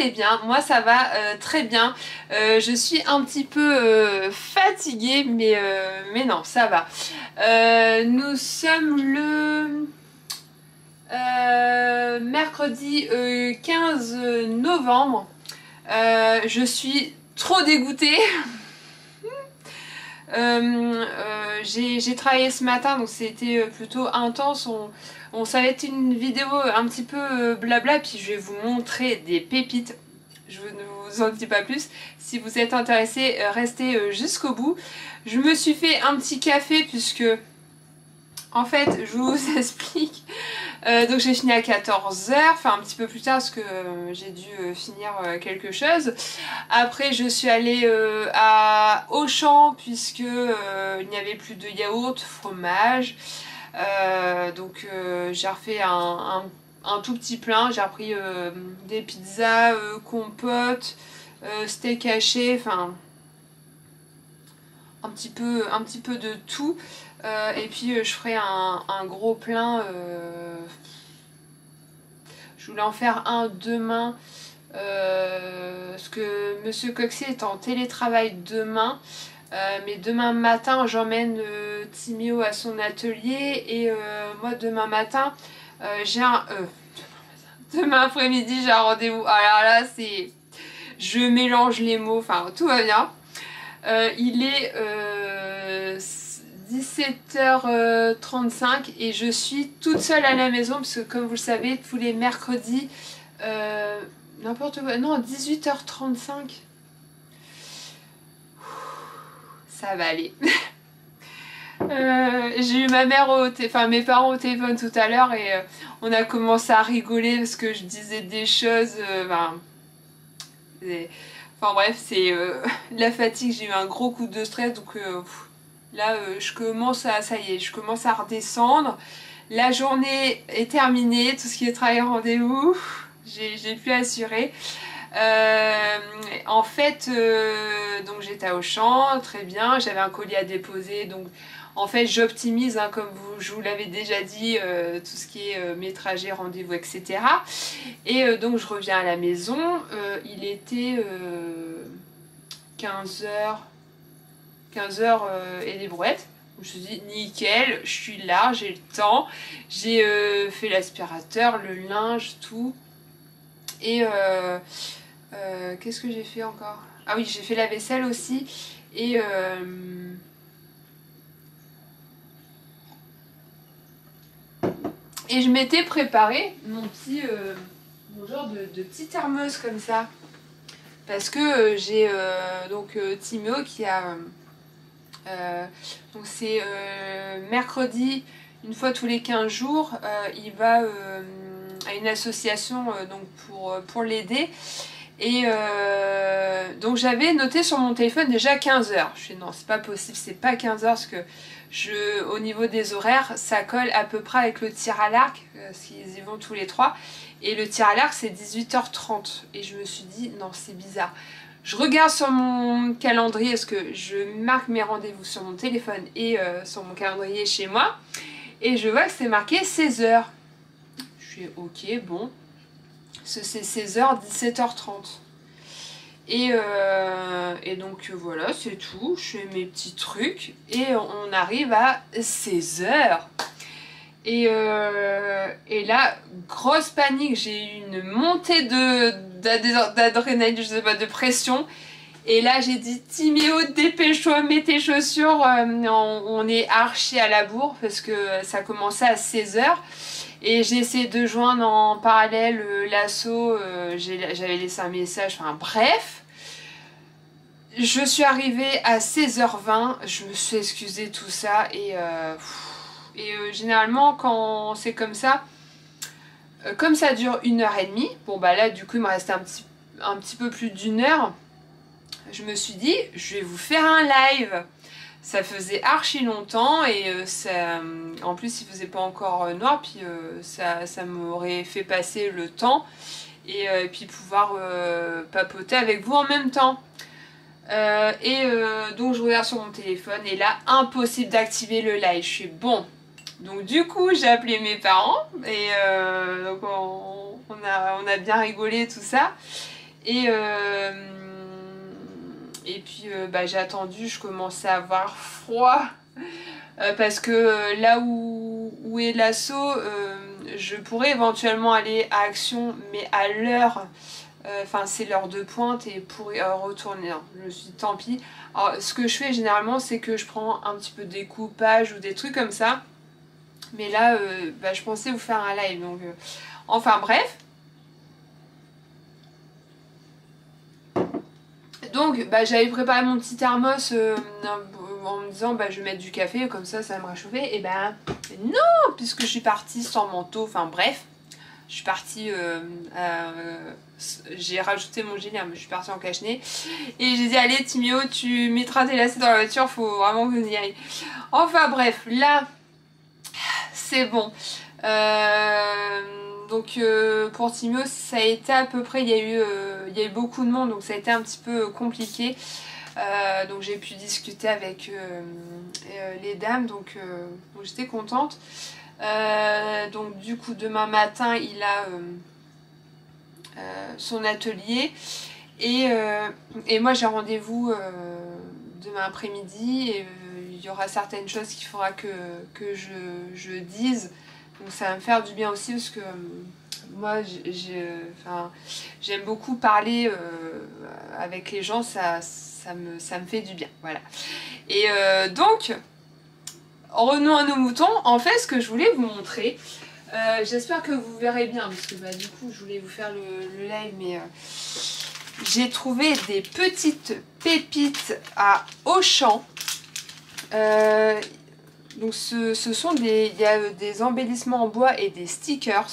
allez bien, moi ça va très bien. Je suis un petit peu fatiguée, mais non, ça va. Nous sommes le mercredi 15 novembre. Je suis trop dégoûtée. J'ai travaillé ce matin, donc c'était plutôt intense. Ça va être une vidéo un petit peu blabla, puis je vais vous montrer des pépites. Je ne vous en dis pas plus. Si vous êtes intéressés, restez jusqu'au bout. Je me suis fait un petit café puisque, en fait, je vous explique. Donc j'ai fini à 14 h, enfin un petit peu plus tard parce que j'ai dû finir quelque chose. Après je suis allée à Auchan puisque il n'y avait plus de yaourt, fromage. Donc j'ai refait un tout petit plein. J'ai repris des pizzas, compotes, steak haché, enfin un petit peu de tout. Et puis je ferai un gros plein. Je voulais en faire un demain. Parce que Monsieur Coxier est en télétravail demain. Mais demain matin, j'emmène Timéo à son atelier. Et moi, demain matin, j'ai un... demain après-midi, j'ai un rendez-vous. Alors là, c'est... Je mélange les mots. Enfin, tout va bien. Il est 17h35 et je suis toute seule à la maison parce que comme vous le savez, tous les mercredis, n'importe quoi, non, 18h35, ça va aller. J'ai eu ma mère enfin mes parents au téléphone tout à l'heure et on a commencé à rigoler parce que je disais des choses, enfin bref, c'est la fatigue, j'ai eu un gros coup de stress donc là je commence à, ça y est, je commence à redescendre. La journée est terminée, tout ce qui est travail rendez-vous, j'ai pu assurer. En fait, donc j'étais à Auchan, très bien, j'avais un colis à déposer, donc en fait j'optimise, hein, comme je vous l'avais déjà dit, tout ce qui est mes trajets, rendez-vous, etc. Et donc je reviens à la maison, il était 15h et des brouettes. Je me suis dit nickel, je suis là, j'ai le temps, j'ai fait l'aspirateur, le linge, tout. Et qu'est-ce que j'ai fait encore? Ah oui, j'ai fait la vaisselle aussi. Et je m'étais préparé mon petit mon genre de petit thermos comme ça. Parce que j'ai donc Timéo qui a donc c'est mercredi, une fois tous les 15 jours, il va à une association donc pour l'aider. Et donc j'avais noté sur mon téléphone déjà 15 h. Je suis non, c'est pas possible, c'est pas 15 h parce que au niveau des horaires, ça colle à peu près avec le tir à l'arc, parce qu'ils y vont tous les trois. Et le tir à l'arc c'est 18h30. Et je me suis dit non, c'est bizarre. Je regarde sur mon calendrier, parce que je marque mes rendez-vous sur mon téléphone et sur mon calendrier chez moi. Et je vois que c'est marqué 16 h. Je suis ok, bon. C'est 16 h, 17h30. Et donc voilà, c'est tout. Je fais mes petits trucs et on arrive à 16 h. Et là, grosse panique, j'ai eu une montée d'adrénaline, je sais pas, de pression. Et là, j'ai dit, Timéo, dépêche-toi, mets tes chaussures. On est archi à la bourre parce que ça commençait à 16 h. Et j'ai essayé de joindre en parallèle l'assaut. J'avais laissé un message, enfin bref. Je suis arrivée à 16h20. Je me suis excusée, tout ça. Et généralement, quand c'est comme ça, comme ça dure 1h30, bon bah là, du coup, il me restait un petit peu plus d'1 h. Je me suis dit, je vais vous faire un live. Ça faisait archi longtemps et en plus il faisait pas encore noir, puis ça m'aurait fait passer le temps et puis pouvoir papoter avec vous en même temps. Donc je regarde sur mon téléphone et là, impossible d'activer le live. Je suis bon. Donc du coup j'ai appelé mes parents et donc on a bien rigolé tout ça. Et puis bah, j'ai attendu, je commençais à avoir froid. Parce que là où est l'assaut, je pourrais éventuellement aller à Action, mais à l'heure, enfin c'est l'heure de pointe et pour retourner, hein, je me suis dit tant pis. Alors ce que je fais généralement, c'est que je prends un petit peu de découpage ou des trucs comme ça. Mais là, bah, je pensais vous faire un live, donc enfin bref. Donc bah, j'avais préparé mon petit thermos en me disant bah, je vais mettre du café, comme ça va me réchauffer. Et ben non, puisque je suis partie sans manteau, enfin bref. Je suis partie, j'ai rajouté mon gilet, mais je suis partie en cache-nez. Et j'ai dit allez Timio, tu mettras tes lacets dans la voiture, faut vraiment que vous y aillez. Enfin bref, là c'est bon. Donc pour Timio ça a été à peu près, il y a eu beaucoup de monde, donc ça a été un petit peu compliqué. Donc j'ai pu discuter avec les dames, donc j'étais contente. Donc du coup demain matin il a son atelier et moi j'ai rendez-vous demain après-midi et il y aura certaines choses qu'il faudra que je dise, donc ça va me faire du bien aussi parce que moi j'aime beaucoup parler avec les gens, ça me fait du bien, voilà. Et donc revenons à nos moutons. En fait, ce que je voulais vous montrer, j'espère que vous verrez bien, parce que bah, du coup, je voulais vous faire le live, mais j'ai trouvé des petites pépites à Auchan. Donc, ce sont il y a des embellissements en bois et des stickers.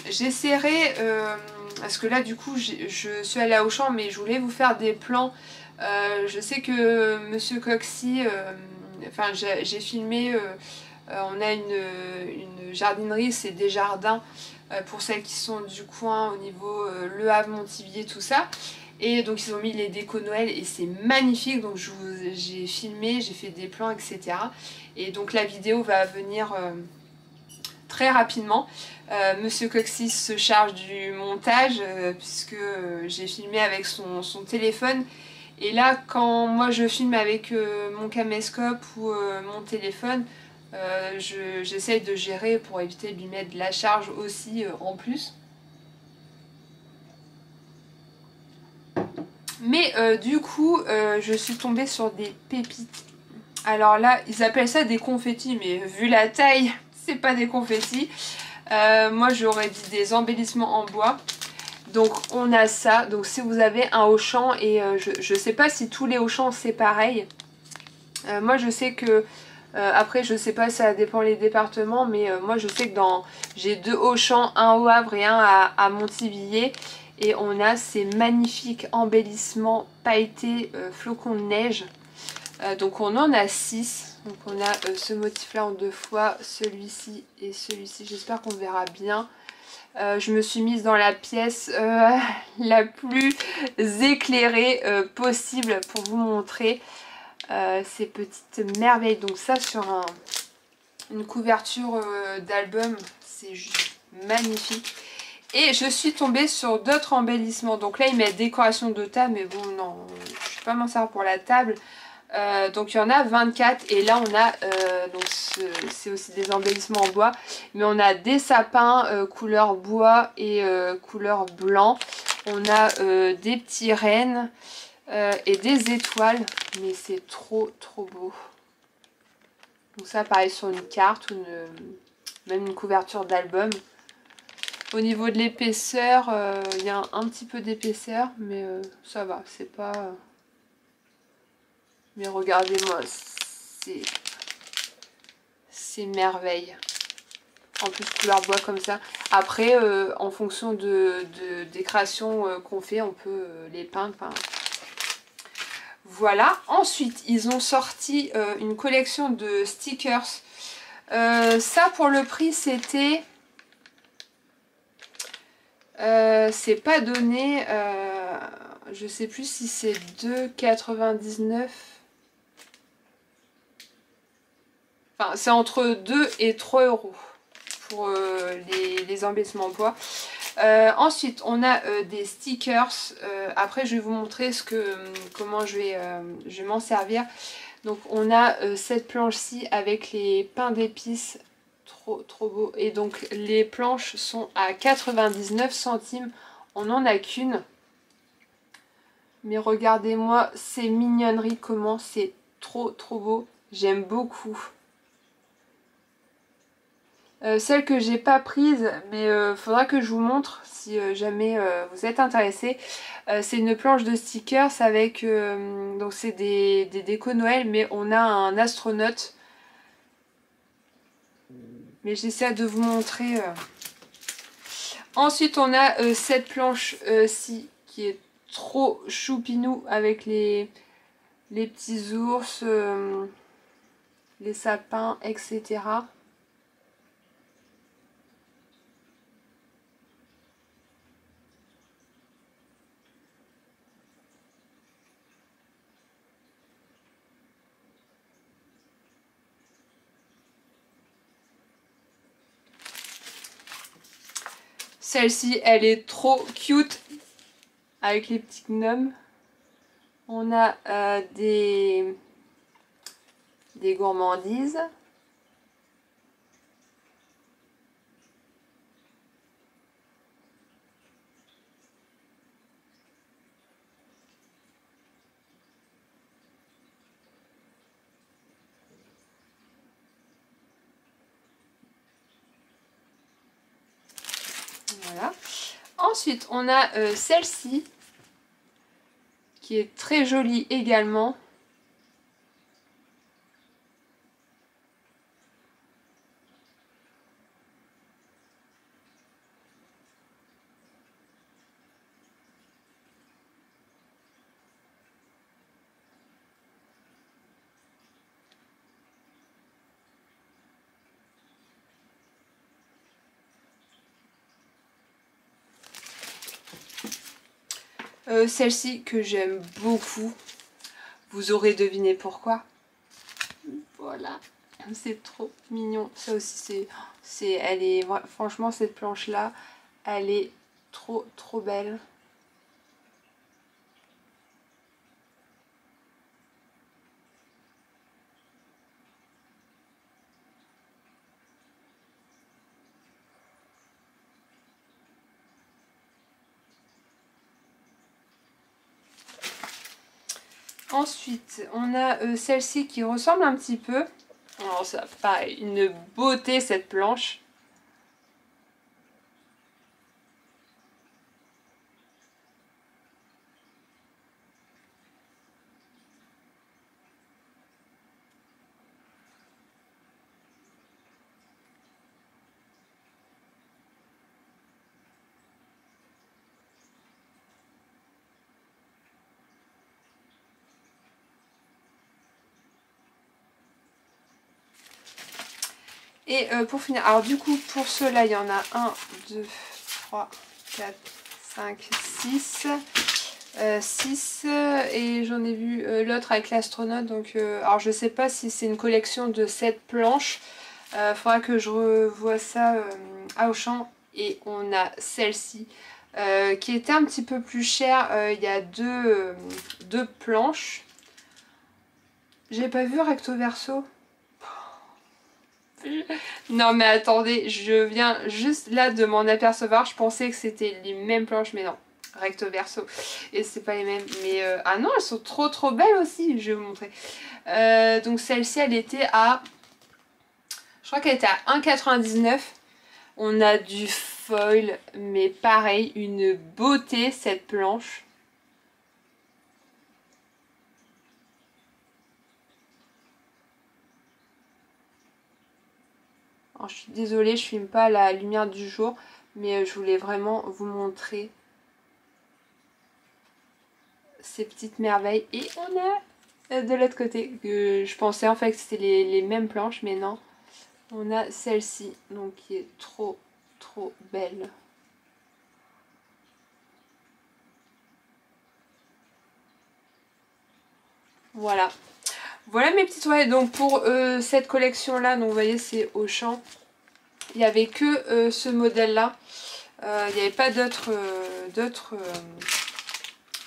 J'essaierai, parce que là, du coup, je suis allée à Auchan, mais je voulais vous faire des plans. Je sais que Monsieur Coxy, enfin j'ai filmé, on a une jardinerie, c'est des jardins pour celles qui sont du coin au niveau Le Havre, Montivier, tout ça. Et donc ils ont mis les décos Noël et c'est magnifique, donc j'ai filmé, j'ai fait des plans, etc. Et donc la vidéo va venir très rapidement. Monsieur Coxy se charge du montage puisque j'ai filmé avec son téléphone. Et là, quand moi je filme avec mon caméscope ou mon téléphone, j'essaye de gérer pour éviter de lui mettre de la charge aussi en plus. Mais du coup, je suis tombée sur des pépites. Alors là, ils appellent ça des confettis, mais vu la taille, c'est pas des confettis. Moi, j'aurais dit des embellissements en bois. Donc on a ça, donc si vous avez un Auchan, et je sais pas si tous les Auchan c'est pareil. Moi je sais que, après je sais pas, ça dépend les départements, mais moi je sais que j'ai 2 Auchan, un au Havre et un à Montivier. Et on a ces magnifiques embellissements pailletés flocons de neige. Donc on en a 6. Donc on a ce motif là en 2 fois, celui-ci et celui-ci, j'espère qu'on verra bien. Je me suis mise dans la pièce la plus éclairée possible pour vous montrer ces petites merveilles. Donc ça sur une couverture d'album, c'est juste magnifique. Et je suis tombée sur d'autres embellissements. Donc là ils mettent décoration de table, mais bon non, je ne vais pas m'en servir pour la table. Donc il y en a 24 et là on a donc c'est aussi des embellissements en bois, mais on a des sapins couleur bois et couleur blanc. On a des petits rennes et des étoiles, mais c'est trop beau. Donc ça pareil sur une carte ou même une couverture d'album. Au niveau de l'épaisseur, il y a un petit peu d'épaisseur, mais ça va, c'est pas... Mais regardez-moi, c'est merveille. En plus couleur bois comme ça. Après, en fonction des créations qu'on fait, on peut les peindre. Enfin, voilà. Ensuite, ils ont sorti une collection de stickers. Ça, pour le prix, c'était... c'est pas donné. Je sais plus si c'est 2,99 €. Enfin, c'est entre 2 et 3 € pour les embellissements en bois. Ensuite on a des stickers. Après je vais vous montrer comment je vais m'en servir. Donc on a cette planche-ci avec les pains d'épices, trop beau. Et donc les planches sont à 99 centimes, on n'en a qu'une. Mais regardez-moi ces mignonneries, comment c'est trop beau, j'aime beaucoup. Celle que j'ai pas prise, mais faudra que je vous montre si jamais vous êtes intéressé. C'est une planche de stickers avec, donc c'est des décos Noël, mais on a un astronaute. Mais j'essaie de vous montrer. Ensuite on a cette planche-ci qui est trop choupinou avec les petits ours, les sapins, etc. Celle-ci, elle est trop cute avec les petits gnomes. On a des gourmandises. Voilà. Ensuite, on a celle-ci qui est très jolie également. Celle-ci que j'aime beaucoup. Vous aurez deviné pourquoi. Voilà. C'est trop mignon. Ça aussi, franchement, cette planche-là, elle est trop belle. Ensuite, on a celle-ci qui ressemble un petit peu. Alors ça, pareil, une beauté cette planche. Et pour finir, alors du coup pour ceux-là il y en a 1, 2, 3, 4, 5, 6. 6 et j'en ai vu l'autre avec l'astronaute. Donc alors je sais pas si c'est une collection de 7 planches. Faudra que je revoie ça à Auchan. Et on a celle-ci qui était un petit peu plus chère. Il y a deux planches. J'ai pas vu recto verso. Non mais attendez, je viens juste là de m'en apercevoir. Je pensais que c'était les mêmes planches, mais non, recto verso. Et c'est pas les mêmes. Mais ah non, elles sont trop belles aussi. Je vais vous montrer. Donc celle-ci, elle était à... Je crois qu'elle était à 1,99. On a du foil, mais pareil, une beauté cette planche. Alors, je suis désolée, je filme pas à la lumière du jour, mais je voulais vraiment vous montrer ces petites merveilles. Et on a de l'autre côté, que je pensais en fait que c'était les mêmes planches, mais non. On a celle-ci, donc qui est trop belle. Voilà. Voilà mes petites toilettes. Donc pour cette collection là, donc vous voyez c'est Auchan. Il n'y avait que ce modèle là. Il n'y avait pas d'autres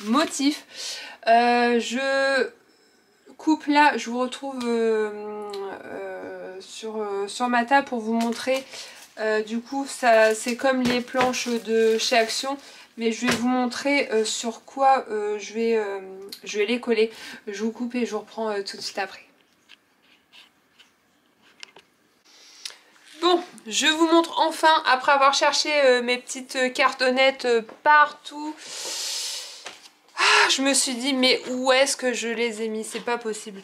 motifs. Je coupe là, je vous retrouve sur ma table pour vous montrer. Du coup, ça c'est comme les planches de chez Action, mais je vais vous montrer sur quoi je vais les coller. Je vous coupe et je vous reprends tout de suite après. Bon, je vous montre enfin, après avoir cherché mes petites cartonnettes partout. Je me suis dit, mais où est-ce que je les ai mis? C'est pas possible.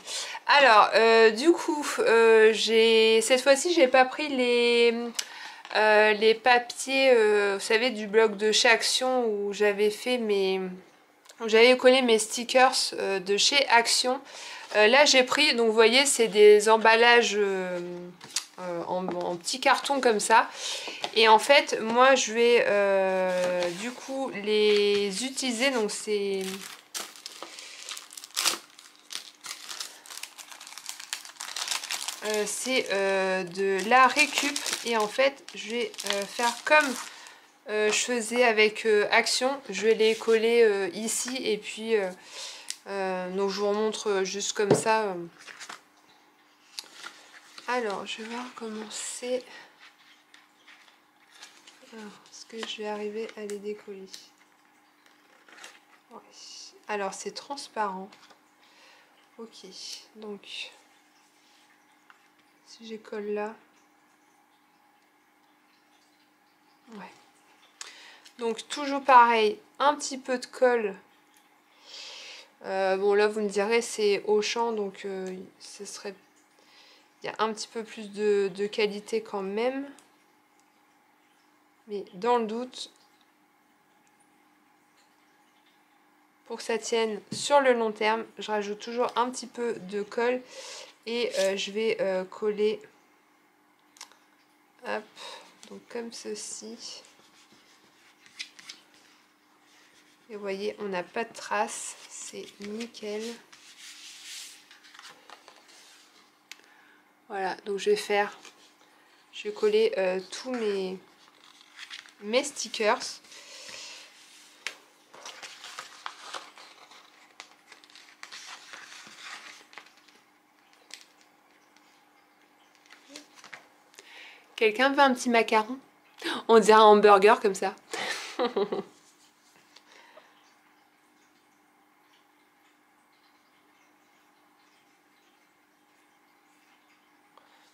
Alors, du coup, cette fois-ci, j'ai pas pris les papiers, vous savez, du blog de chez Action où j'avais fait j'avais collé mes stickers de chez Action. Là, j'ai pris, donc vous voyez, c'est des emballages en petits cartons comme ça. Et en fait, moi, je vais du coup les utiliser. Donc, c'est de la récup. Et en fait, je vais faire comme je faisais avec Action. Je vais les coller ici. Et puis, donc, je vous remontre juste comme ça. Alors, je vais voir comment c'est. Est-ce que je vais arriver à les décoller? Ouais. Alors, c'est transparent. Ok, donc si je colle là. Ouais. Donc, toujours pareil, un petit peu de colle. Bon, là, vous me direz, c'est Auchan, donc ce serait. Il y a un petit peu plus de qualité quand même. Mais dans le doute, pour que ça tienne sur le long terme, je rajoute toujours un petit peu de colle et je vais coller, hop, donc comme ceci. Et vous voyez, on n'a pas de traces, c'est nickel. Voilà, donc je vais coller tous mes stickers. Quelqu'un veut un petit macaron? On dirait un hamburger comme ça.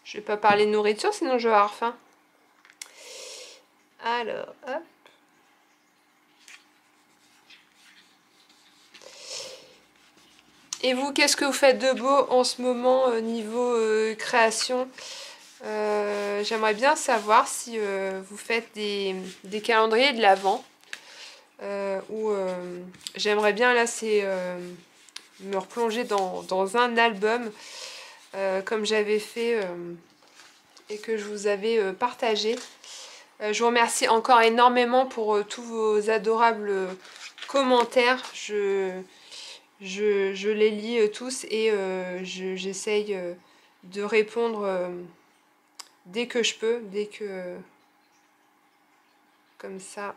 Je vais pas parler de nourriture, sinon je vais avoir faim. Alors, hop. Et vous, qu'est-ce que vous faites de beau en ce moment niveau création? J'aimerais bien savoir si vous faites des calendriers de l'Avent. J'aimerais bien, là, c'est me replonger dans un album comme j'avais fait et que je vous avais partagé. Je vous remercie encore énormément pour tous vos adorables commentaires. Je les lis tous et j'essaye de répondre dès que je peux, comme ça.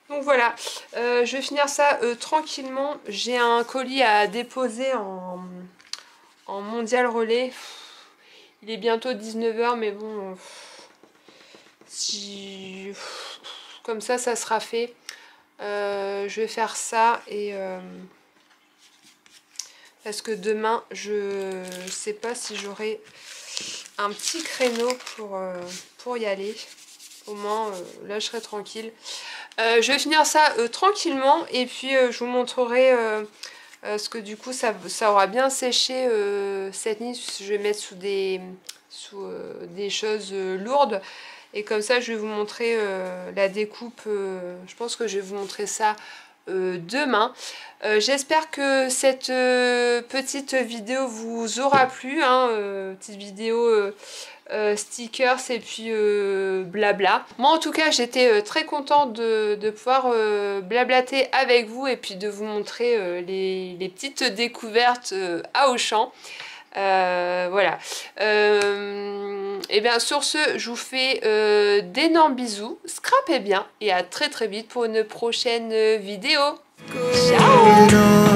Donc voilà, je vais finir ça tranquillement. J'ai un colis à déposer en mondial relais. Il est bientôt 19 h, mais bon, comme ça sera fait. Je vais faire ça et parce que demain, je sais pas si j'aurai un petit créneau pour y aller. Au moins, là, je serai tranquille. Je vais finir ça tranquillement et puis je vous montrerai ce que du coup ça aura bien séché cette nuit. Je vais mettre sous des choses lourdes et comme ça je vais vous montrer la découpe. Je pense que je vais vous montrer ça demain. J'espère que cette petite vidéo vous aura plu, hein, petite vidéo stickers et puis blabla. Moi en tout cas j'étais très contente de pouvoir blablater avec vous et puis de vous montrer les petites découvertes à Auchan. Voilà. Et bien sur ce, je vous fais d'énormes bisous, scrapez bien et à très très vite pour une prochaine vidéo. Ciao!